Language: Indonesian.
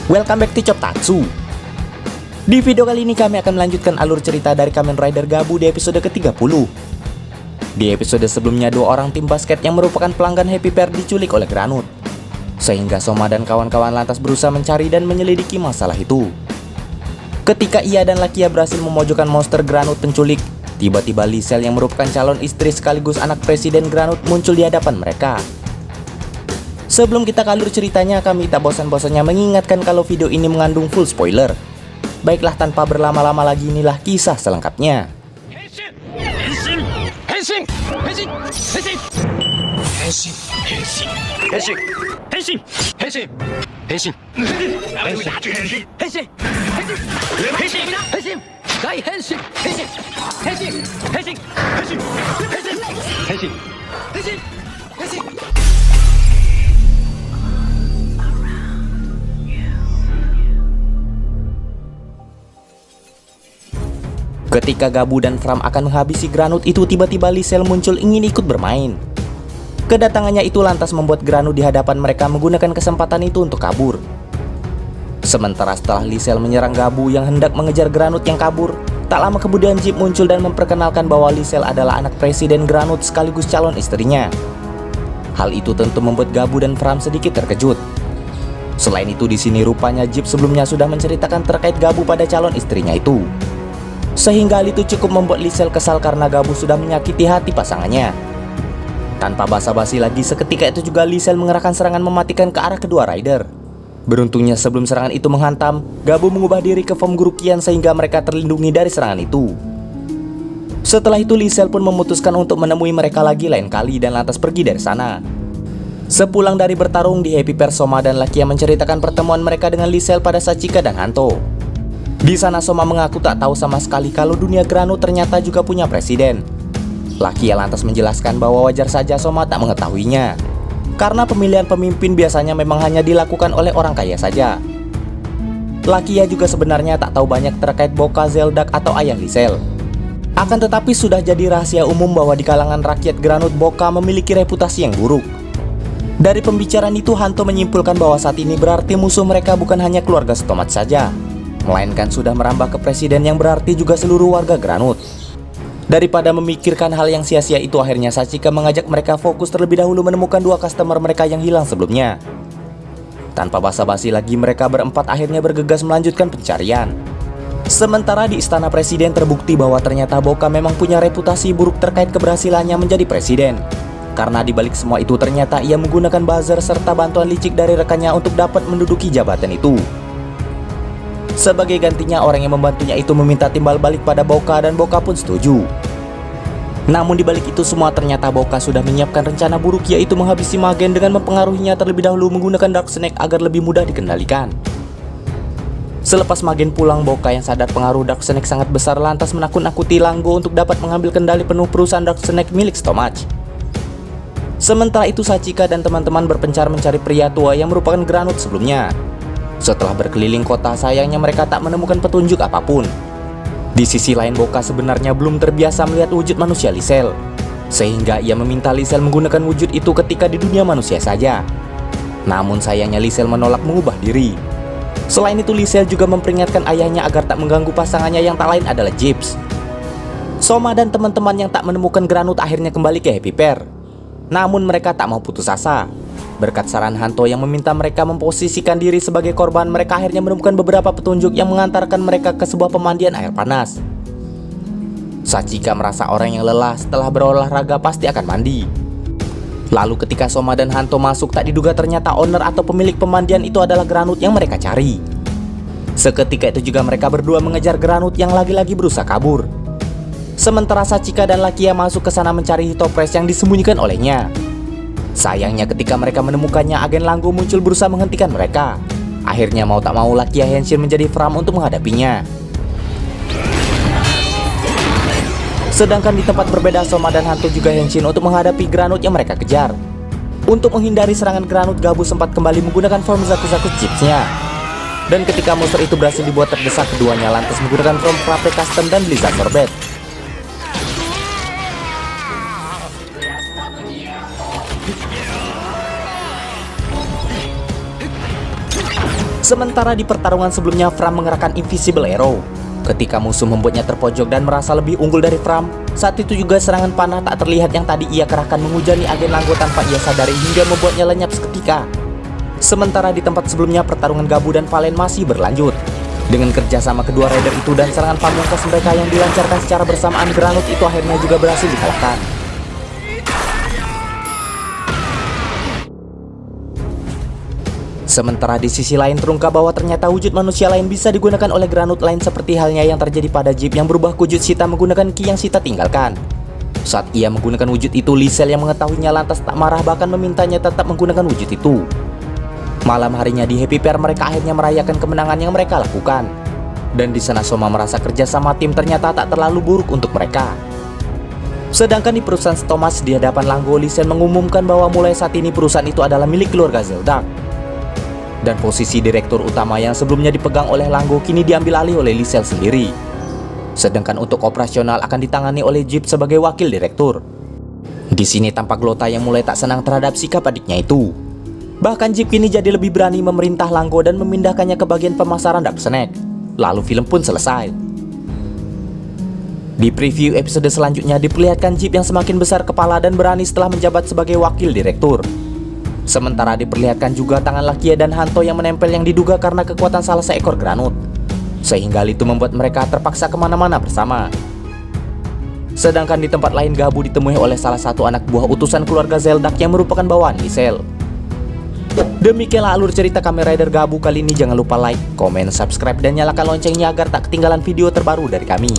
Welcome back to Chop Tatsu. Di video kali ini kami akan melanjutkan alur cerita dari Kamen Rider Gabu di episode ke-30. Di episode sebelumnya, dua orang tim basket yang merupakan pelanggan Happy Pair diculik oleh Granut. Sehingga Soma dan kawan-kawan lantas berusaha mencari dan menyelidiki masalah itu. Ketika ia dan Lakia berhasil memojokkan monster Granut penculik, tiba-tiba Lisel yang merupakan calon istri sekaligus anak presiden Granut muncul di hadapan mereka. Sebelum kita ke alur ceritanya, kami tak bosan-bosannya mengingatkan kalau video ini mengandung full spoiler. Baiklah, tanpa berlama-lama lagi, inilah kisah selengkapnya. Ketika Gabu dan Fram akan menghabisi Granut itu, tiba-tiba Lisel muncul ingin ikut bermain. Kedatangannya itu lantas membuat Granut di hadapan mereka menggunakan kesempatan itu untuk kabur. Sementara setelah Lisel menyerang Gabu yang hendak mengejar Granut yang kabur, tak lama kemudian Jeep muncul dan memperkenalkan bahwa Lisel adalah anak presiden Granut sekaligus calon istrinya. Hal itu tentu membuat Gabu dan Fram sedikit terkejut. Selain itu, di sini rupanya Jeep sebelumnya sudah menceritakan terkait Gabu pada calon istrinya itu. Sehingga hal itu cukup membuat Lisel kesal karena Gabu sudah menyakiti hati pasangannya. Tanpa basa-basi lagi, seketika itu juga Lisel mengerahkan serangan mematikan ke arah kedua rider. Beruntungnya sebelum serangan itu menghantam, Gabu mengubah diri ke form Guru Kian sehingga mereka terlindungi dari serangan itu. Setelah itu Lisel pun memutuskan untuk menemui mereka lagi lain kali dan lantas pergi dari sana. Sepulang dari bertarung di Happy Pair, Soma dan Lakia menceritakan pertemuan mereka dengan Lisel pada Sachika dan Hanto. Di sana Soma mengaku tak tahu sama sekali kalau dunia Granut ternyata juga punya presiden. Lakia lantas menjelaskan bahwa wajar saja Soma tak mengetahuinya, karena pemilihan pemimpin biasanya memang hanya dilakukan oleh orang kaya saja. Lakia juga sebenarnya tak tahu banyak terkait Boka Zeldak atau ayah Lisel. Akan tetapi sudah jadi rahasia umum bahwa di kalangan rakyat Granut, Boka memiliki reputasi yang buruk. Dari pembicaraan itu, Hanto menyimpulkan bahwa saat ini berarti musuh mereka bukan hanya keluarga Stomat saja, melainkan sudah merambah ke presiden yang berarti juga seluruh warga Granut. Daripada memikirkan hal yang sia-sia itu, akhirnya Sachika mengajak mereka fokus terlebih dahulu menemukan dua customer mereka yang hilang sebelumnya. Tanpa basa-basi lagi, mereka berempat akhirnya bergegas melanjutkan pencarian. Sementara di istana presiden terbukti bahwa ternyata Boka memang punya reputasi buruk terkait keberhasilannya menjadi presiden. Karena dibalik semua itu ternyata ia menggunakan buzzer serta bantuan licik dari rekannya untuk dapat menduduki jabatan itu. Sebagai gantinya, orang yang membantunya itu meminta timbal balik pada Boka dan Boka pun setuju. Namun dibalik itu semua ternyata Boka sudah menyiapkan rencana buruk, yaitu menghabisi Magen dengan mempengaruhinya terlebih dahulu menggunakan Dark Snake agar lebih mudah dikendalikan. Selepas Magen pulang, Boka yang sadar pengaruh Dark Snake sangat besar lantas menakut-nakuti Langgo untuk dapat mengambil kendali penuh perusahaan Dark Snake milik Stomach. Sementara itu Sachika dan teman-teman berpencar mencari pria tua yang merupakan Granut sebelumnya. Setelah berkeliling kota, sayangnya mereka tak menemukan petunjuk apapun. Di sisi lain, Boka sebenarnya belum terbiasa melihat wujud manusia Lisel, sehingga ia meminta Lisel menggunakan wujud itu ketika di dunia manusia saja. Namun sayangnya Lisel menolak mengubah diri. Selain itu, Lisel juga memperingatkan ayahnya agar tak mengganggu pasangannya yang tak lain adalah Jeeps. Soma dan teman-teman yang tak menemukan Granut akhirnya kembali ke Happy Pair. Namun mereka tak mau putus asa. Berkat saran Hanto yang meminta mereka memposisikan diri sebagai korban, mereka akhirnya menemukan beberapa petunjuk yang mengantarkan mereka ke sebuah pemandian air panas. Sachika merasa orang yang lelah setelah berolahraga pasti akan mandi. Lalu ketika Soma dan Hanto masuk, tak diduga ternyata owner atau pemilik pemandian itu adalah Granut yang mereka cari. Seketika itu juga mereka berdua mengejar Granut yang lagi-lagi berusaha kabur. Sementara Sachika dan Lakia masuk ke sana mencari Hitopres yang disembunyikan olehnya. Sayangnya ketika mereka menemukannya, agen Langgo muncul berusaha menghentikan mereka. Akhirnya mau tak mau Lakia Henshin menjadi Fram untuk menghadapinya. Sedangkan di tempat berbeda, Soma dan Hanto juga Henshin untuk menghadapi Granut yang mereka kejar. Untuk menghindari serangan Granut, Gabu sempat kembali menggunakan form Zaku-Zaku Chips-nya. Dan ketika monster itu berhasil dibuat terdesak, keduanya lantas menggunakan form Frappe Custom dan Blizzard Sorbet. Sementara di pertarungan sebelumnya, Fram mengerahkan Invisible Arrow. Ketika musuh membuatnya terpojok dan merasa lebih unggul dari Fram, saat itu juga serangan panah tak terlihat yang tadi ia kerahkan menghujani agen Langgo tanpa ia sadari hingga membuatnya lenyap seketika. Sementara di tempat sebelumnya, pertarungan Gabu dan Valen masih berlanjut. Dengan kerjasama kedua Raider itu dan serangan pamungkas mereka yang dilancarkan secara bersamaan, Granut itu akhirnya juga berhasil dikalahkan. Sementara di sisi lain terungkap bahwa ternyata wujud manusia lain bisa digunakan oleh Granut lain seperti halnya yang terjadi pada Jeep yang berubah wujud Sita menggunakan ki yang Sita tinggalkan. Saat ia menggunakan wujud itu, Lisel yang mengetahuinya lantas tak marah bahkan memintanya tetap menggunakan wujud itu. Malam harinya di Happy Pair mereka akhirnya merayakan kemenangan yang mereka lakukan. Dan di sana Soma merasa kerja sama tim ternyata tak terlalu buruk untuk mereka. Sedangkan di perusahaan Thomas di hadapan Langgo, Lisel mengumumkan bahwa mulai saat ini perusahaan itu adalah milik keluarga Zeldak. Dan posisi direktur utama yang sebelumnya dipegang oleh Langgo kini diambil alih oleh Lisel sendiri. Sedangkan untuk operasional akan ditangani oleh Jeep sebagai wakil direktur. Di sini tampak Lota yang mulai tak senang terhadap sikap adiknya itu. Bahkan Jeep kini jadi lebih berani memerintah Langgo dan memindahkannya ke bagian pemasaran Dark Snack. Lalu film pun selesai. Di preview episode selanjutnya diperlihatkan Jeep yang semakin besar kepala dan berani setelah menjabat sebagai wakil direktur. Sementara diperlihatkan juga tangan Lakia dan Hanto yang menempel yang diduga karena kekuatan salah seekor Granut. Sehingga itu membuat mereka terpaksa kemana-mana bersama. Sedangkan di tempat lain Gabu ditemui oleh salah satu anak buah utusan keluarga Zeldak yang merupakan bawaan Lisel. Demikianlah alur cerita Kamen Rider Gabu kali ini. Jangan lupa like, komen, subscribe, dan nyalakan loncengnya agar tak ketinggalan video terbaru dari kami.